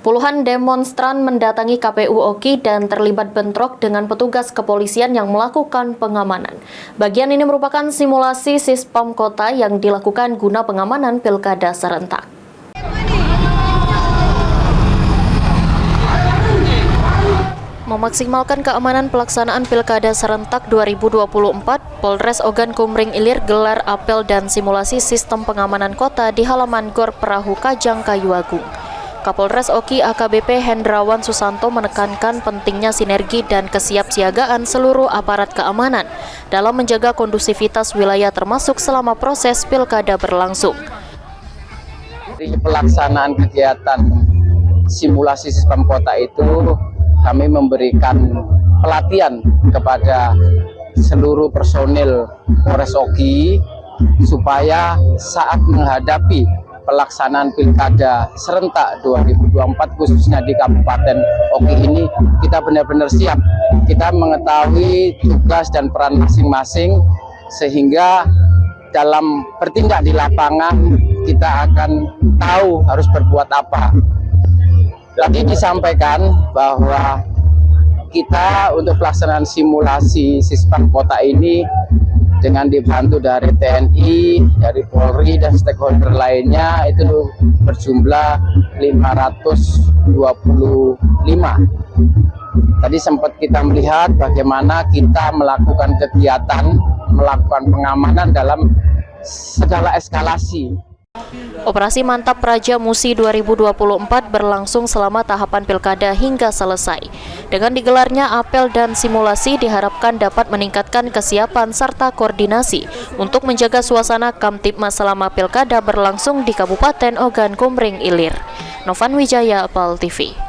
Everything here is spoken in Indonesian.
Puluhan demonstran mendatangi KPU Oki dan terlibat bentrok dengan petugas kepolisian yang melakukan pengamanan. Bagian ini merupakan simulasi Sispam Kota yang dilakukan guna pengamanan Pilkada serentak. Memaksimalkan keamanan pelaksanaan Pilkada serentak 2024, Polres Ogan Kumring Ilir gelar apel dan simulasi sistem pengamanan kota di halaman Gor Perahu Kajang Kayuagung. Kapolres Oki AKBP Hendrawan Susanto menekankan pentingnya sinergi dan kesiapsiagaan seluruh aparat keamanan dalam menjaga kondusivitas wilayah termasuk selama proses Pilkada berlangsung. Di pelaksanaan kegiatan simulasi Sispam Kota itu kami memberikan pelatihan kepada seluruh personil Polres Oki supaya saat menghadapi pelaksanaan Pilkada serentak 2024 khususnya di Kabupaten Oki ini kita benar-benar siap. Kita mengetahui tugas dan peran masing-masing sehingga dalam bertindak di lapangan kita akan tahu harus berbuat apa. Tadi disampaikan bahwa kita untuk pelaksanaan simulasi Sispam Kota ini dengan dibantu dari TNI, dari Polri dan stakeholder lainnya itu berjumlah 525. Tadi sempat kita melihat bagaimana kita melakukan kegiatan, melakukan pengamanan dalam segala eskalasi. Operasi Mantap Praja Musi 2024 berlangsung selama tahapan Pilkada hingga selesai. Dengan digelarnya apel dan simulasi diharapkan dapat meningkatkan kesiapan serta koordinasi untuk menjaga suasana Kamtibmas selama Pilkada berlangsung di Kabupaten Ogan Kumring Ilir. Novan Wijaya, PAL TV.